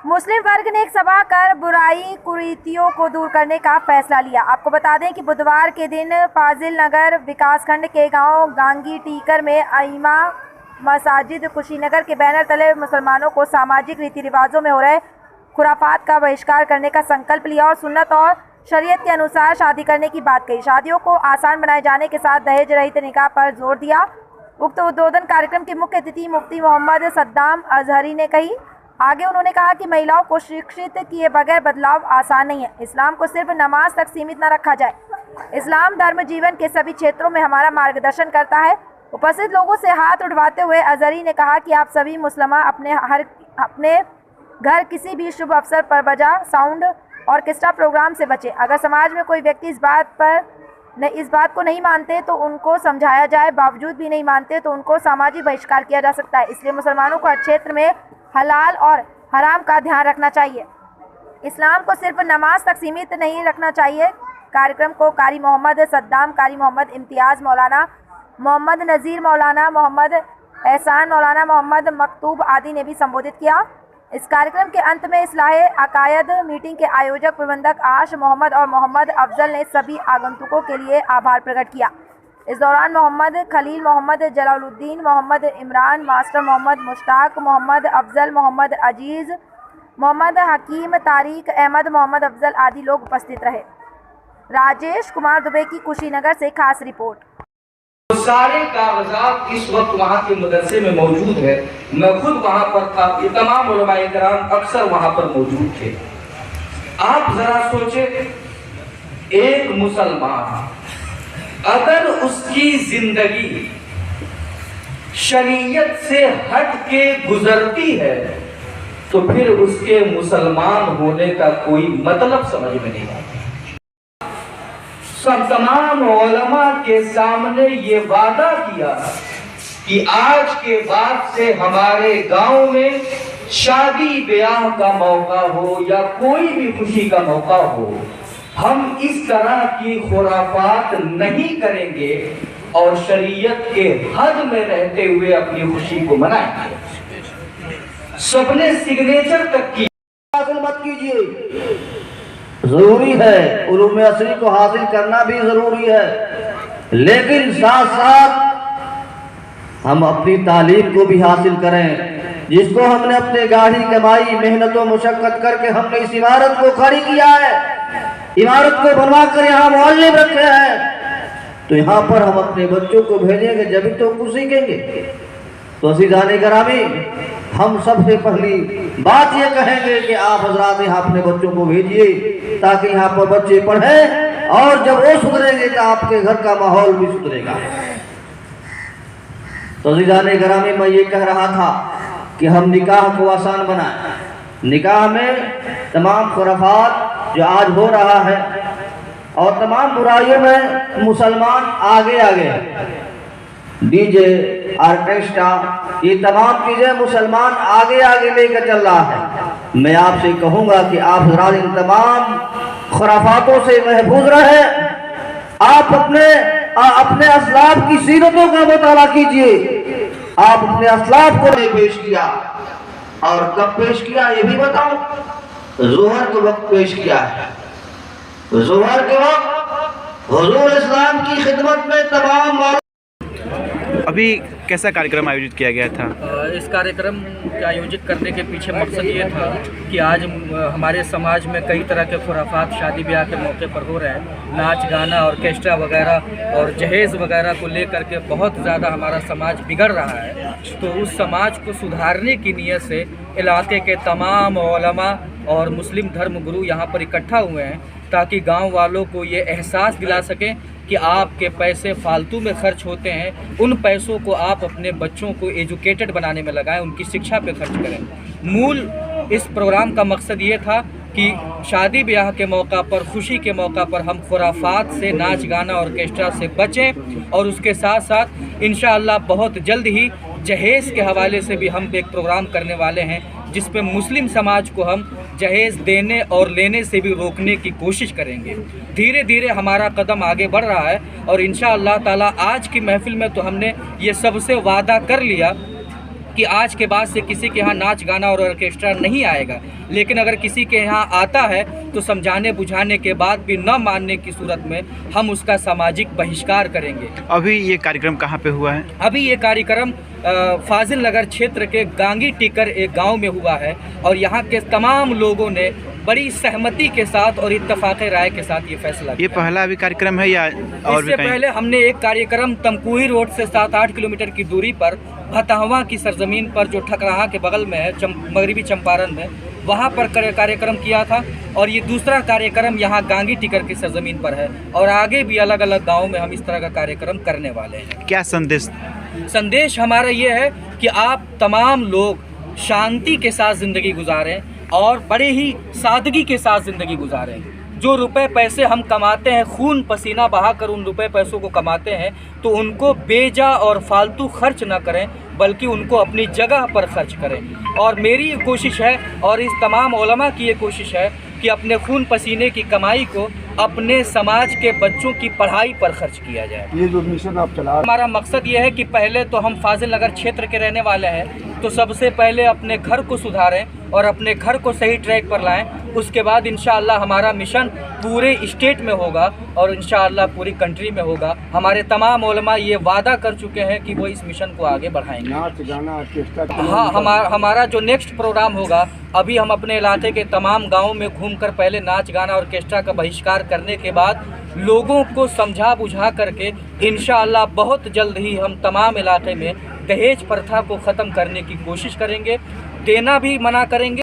मुस्लिम वर्ग ने एक सभा कर बुराई कुरीतियों को दूर करने का फैसला लिया। आपको बता दें कि बुधवार के दिन फाजिल नगर विकासखंड के गांव गांगी टीकर में आइमा मसाजिद कुशीनगर के बैनर तले मुसलमानों को सामाजिक रीति रिवाजों में हो रहे खुराफात का बहिष्कार करने का संकल्प लिया और सुन्नत और शरीयत के अनुसार शादी करने की बात कही। शादियों को आसान बनाए जाने के साथ दहेज रहित निकाह पर जोर दिया। उक्त उद्बोधन कार्यक्रम के मुख्य अतिथि मुफ्ती मोहम्मद सद्दाम अजहरी ने कही। आगे उन्होंने कहा कि महिलाओं को शिक्षित किए बगैर बदलाव आसान नहीं है। इस्लाम को सिर्फ नमाज तक सीमित न रखा जाए। इस्लाम धर्म जीवन के सभी क्षेत्रों में हमारा मार्गदर्शन करता है। उपस्थित लोगों से हाथ उठवाते हुए अजहरी ने कहा कि आप सभी मुसलमान अपने घर किसी भी शुभ अवसर पर बजा साउंड ऑर्केस्ट्रा प्रोग्राम से बचें। अगर समाज में कोई व्यक्ति इस बात को नहीं मानते तो उनको समझाया जाए, बावजूद भी नहीं मानते तो उनको सामाजिक बहिष्कार किया जा सकता है। इसलिए मुसलमानों को हर क्षेत्र में हलाल और हराम का ध्यान रखना चाहिए। इस्लाम को सिर्फ नमाज तक सीमित नहीं रखना चाहिए। कार्यक्रम को कारी मोहम्मद सद्दाम, कारी मोहम्मद इम्तियाज़, मौलाना मोहम्मद नज़ीर, मौलाना मोहम्मद एहसान, मौलाना मोहम्मद मकतूब आदि ने भी संबोधित किया। इस कार्यक्रम के अंत में इस्लाहे अकायद मीटिंग के आयोजक प्रबंधक आश मोहम्मद और मोहम्मद अफजल ने सभी आगंतुकों के लिए आभार प्रकट किया। इस दौरान मोहम्मद खलील, मोहम्मद जलालुद्दीन, मोहम्मद इमरान, मास्टर मोहम्मद मुश्ताक, मोहम्मद अफजल, मोहम्मद अजीज़, मोहम्मद हकीम, तारिक अहमद, मोहम्मद अफजल आदि लोग उपस्थित रहे। राजेश कुमार दुबे की कुशीनगर से खास रिपोर्ट। सारे कागजात इस वक्त वहाँ के मदरसे में मौजूद है। मैं खुद वहाँ पर था, ये तमाम उलमाए किराम अक्सर वहाँ पर मौजूद थे। आप जरा सोचे, एक मुसलमान अगर उसकी जिंदगी शरीयत से हट के गुजरती है तो फिर उसके मुसलमान होने का कोई मतलब समझ में नहीं आता। सब तमाम उलमा के सामने ये वादा किया कि आज के बाद से हमारे गांव में शादी ब्याह का मौका हो या कोई भी खुशी का मौका हो, हम इस तरह की खुराफात नहीं करेंगे और शरीयत के हद में रहते हुए अपनी खुशी को मनाएंगे। सबने सिग्नेचर तक की। मत कीजिए, जरूरी है, उलूम असली को हासिल करना भी जरूरी है, लेकिन साथ साथ हम अपनी तालीम को भी हासिल करें, जिसको हमने अपने गाढ़ी कमाई मेहनत और मुशक्कत करके हमने इस इमारत को खड़ी किया है, इमारत को बनवा कर यहाँ मुअल्लिम रखे हैं, तो यहाँ पर हम अपने बच्चों को भेजेंगे जब तो कुछ सीखेंगे। तो अज़ीज़ान गिरामी, हम सबसे पहली बात ये कहेंगे कि आप हजरात यहाँ अपने बच्चों को भेजिए ताकि यहाँ पर बच्चे पढ़ें, और जब वो सुधरेंगे तो आपके घर का माहौल भी सुधरेगा। तो अज़ीज़ान गिरामी, मैं ये कह रहा था कि हम निकाह को आसान बनाएं। निकाह में तमाम खुराफात जो आज हो रहा है और तमाम बुराइयों में मुसलमान आगे आगे, डीजे, ऑर्केस्ट्रा, ये तमाम चीजें मुसलमान आगे आगे लेकर चल रहा है। मैं आपसे कहूंगा कि आप हज़रात इन तमाम खुराफातों से महफूज रहे। आप अपने असलाफ की सीरतों का मुताला कीजिए। आप अपने असलाफ को पेश किया, और कब पेश किया ये भी बताओ। ज़ोहर के वक्त पेश किया है। ज़ोहर के वक्त हुज़ूर इस्लाम की खिदमत में तमाम। अभी कैसा कार्यक्रम आयोजित किया गया था? इस कार्यक्रम के आयोजित करने के पीछे मकसद ये था कि आज हमारे समाज में कई तरह के खुराफात शादी ब्याह के मौके पर हो रहे हैं। नाच गाना, ऑर्केस्ट्रा वगैरह और जहेज़ वगैरह को लेकर के बहुत ज़्यादा हमारा समाज बिगड़ रहा है। तो उस समाज को सुधारने की नीयत से इलाके के तमाम उलमा और मुस्लिम धर्म गुरु यहाँ पर इकट्ठा हुए हैं ताकि गाँव वालों को ये एहसास दिला सकें कि आपके पैसे फालतू में खर्च होते हैं, उन पैसों को आप अपने बच्चों को एजुकेटेड बनाने में लगाएं, उनकी शिक्षा पे खर्च करें। मूल इस प्रोग्राम का मकसद ये था कि शादी ब्याह के मौका पर, खुशी के मौका पर हम खुराफात से, नाच गाना ऑर्केस्ट्रा से बचें, और उसके साथ साथ इंशाअल्लाह बहुत जल्द ही जहेज़ के हवाले से भी हम एक प्रोग्राम करने वाले हैं जिस पे मुस्लिम समाज को हम जहेज़ देने और लेने से भी रोकने की कोशिश करेंगे। धीरे धीरे हमारा कदम आगे बढ़ रहा है और इंशाअल्लाह ताला आज की महफिल में तो हमने ये सबसे वादा कर लिया कि आज के बाद से किसी के यहाँ नाच गाना और ऑर्केस्ट्रा नहीं आएगा, लेकिन अगर किसी के यहाँ आता है तो समझाने बुझाने के बाद भी न मानने की सूरत में हम उसका सामाजिक बहिष्कार करेंगे। अभी ये कार्यक्रम कहाँ पे हुआ है? अभी ये कार्यक्रम फाजिल नगर क्षेत्र के गांगी टीकर एक गांव में हुआ है और यहाँ के तमाम लोगों ने बड़ी सहमति के साथ और इत्तेफाक राय के साथ ये फैसला ये किया। पहला अभी कार्यक्रम है या और भी इससे कहीं? पहले हमने एक कार्यक्रम तमकुही रोड से 7-8 किलोमीटर की दूरी पर भतहवा की सरजमीन पर जो ठकराहा के बगल में है मगरबी चंपारण में, वहाँ पर कार्यक्रम किया था और ये दूसरा कार्यक्रम यहाँ गांगी टीकर की सरजमीन पर है और आगे भी अलग अलग गाँव में हम इस तरह का कार्यक्रम करने वाले हैं। क्या संदेश? संदेश हमारा ये है कि आप तमाम लोग शांति के साथ ज़िंदगी गुजारें और बड़े ही सादगी के साथ ज़िंदगी गुजारें। जो रुपए पैसे हम कमाते हैं, खून पसीना बहाकर उन रुपए पैसों को कमाते हैं, तो उनको बेजा और फालतू खर्च ना करें, बल्कि उनको अपनी जगह पर खर्च करें। और मेरी ये कोशिश है और इस तमाम उलमा की ये कोशिश है कि अपने खून पसीने की कमाई को अपने समाज के बच्चों की पढ़ाई पर खर्च किया जाए। ये जो मिशन आप चला, हमारा मकसद ये है कि पहले तो हम फाजिल नगर क्षेत्र के रहने वाले हैं, तो सबसे पहले अपने घर को सुधारें और अपने घर को सही ट्रैक पर लाएं। उसके बाद इंशाअल्लाह हमारा मिशन पूरे स्टेट में होगा और इंशाअल्लाह पूरी कंट्री में होगा। हमारे तमाम उलमा ये वादा कर चुके हैं कि वो इस मिशन को आगे बढ़ाएंगे। नाच गाना ऑर्केस्ट्रा, हाँ, हमारा जो नेक्स्ट प्रोग्राम होगा, अभी हम अपने इलाके के तमाम गाँव में घूमकर पहले नाच गाना ऑर्केस्ट्रा का बहिष्कार करने के बाद लोगों को समझा बुझा करके इंशाअल्लाह बहुत जल्द ही हम तमाम इलाके में दहेज प्रथा को ख़त्म करने की कोशिश करेंगे। देना भी मना करेंगे।